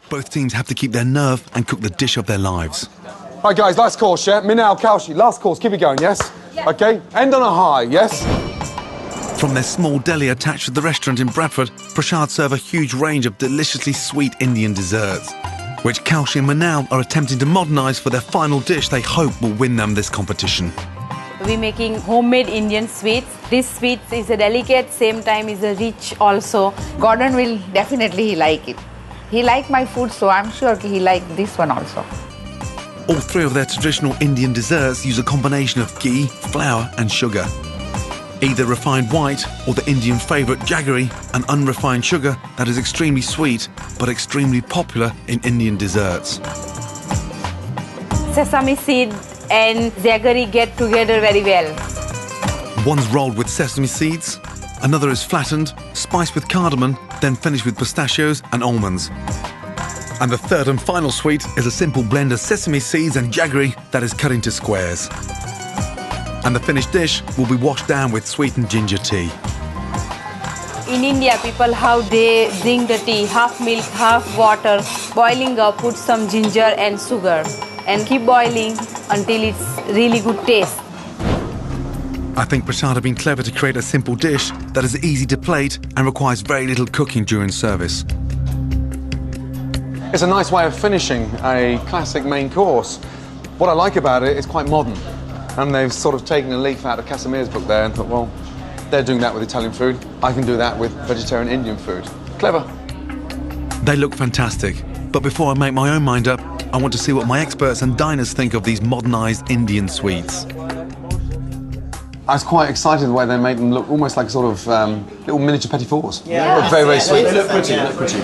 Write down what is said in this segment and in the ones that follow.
Both teams have to keep their nerve and cook the dish of their lives. Right, guys, last course, yeah? Minal Kaushi, last course, keep it going, yes? Yeah. OK, end on a high, yes? From their small deli attached to the restaurant in Bradford, Prashad serve a huge range of deliciously sweet Indian desserts, which Kaushi and Manal are attempting to modernise for their final dish they hope will win them this competition. We're making homemade Indian sweets. This sweet is a delicate, same time is a rich also. Gordon will definitely like it. He liked my food, so I'm sure he liked this one also. All three of their traditional Indian desserts use a combination of ghee, flour and sugar. Either refined white or the Indian favourite jaggery, an unrefined sugar that is extremely sweet but extremely popular in Indian desserts. Sesame seed and jaggery get together very well. One's rolled with sesame seeds, another is flattened, spiced with cardamom, then finished with pistachios and almonds. And the third and final sweet is a simple blend of sesame seeds and jaggery that is cut into squares. And the finished dish will be washed down with sweetened ginger tea. In India, people how they drink the tea, half milk, half water, boiling up, put some ginger and sugar and keep boiling until it's really good taste. I think Prashad have been clever to create a simple dish that is easy to plate and requires very little cooking during service. It's a nice way of finishing a classic main course. What I like about it, it's quite modern. And they've sort of taken a leaf out of Casimir's book there and thought, well, they're doing that with Italian food. I can do that with vegetarian Indian food. Clever. They look fantastic. But before I make my own mind up, I want to see what my experts and diners think of these modernised Indian sweets. I was quite excited the way they made them look almost like sort of little miniature petit fours. Yeah. They look very, very sweet. They look pretty,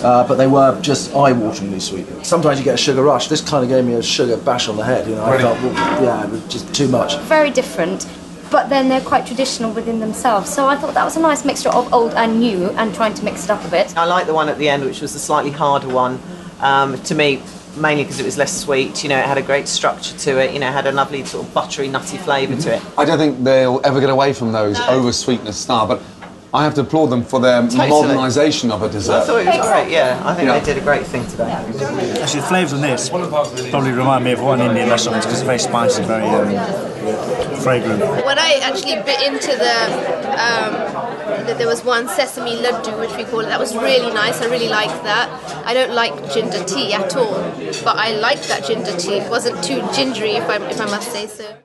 but they were just eye-wateringly sweet. Sometimes you get a sugar rush. This kind of gave me a sugar bash on the head, you know. I felt, yeah, it was just too much. Very different, but then they're quite traditional within themselves. So I thought that was a nice mixture of old and new and trying to mix it up a bit. I like the one at the end, which was the slightly harder one. To me, mainly because it was less sweet, you know, it had a great structure to it, you know, it had a lovely sort of buttery, nutty flavour to it. I don't think they'll ever get away from those over-sweetness style, but I have to applaud them for their modernisation of a dessert. I thought it was great, yeah. I think they did a great thing today. Actually, the flavours on this probably remind me of one Indian restaurant because it's very spicy, very fragrant. When I actually bit into there was one sesame laddu, which we call it, that was really nice. I really liked that. I don't like ginger tea at all, but I liked that ginger tea. It wasn't too gingery, if I must say so.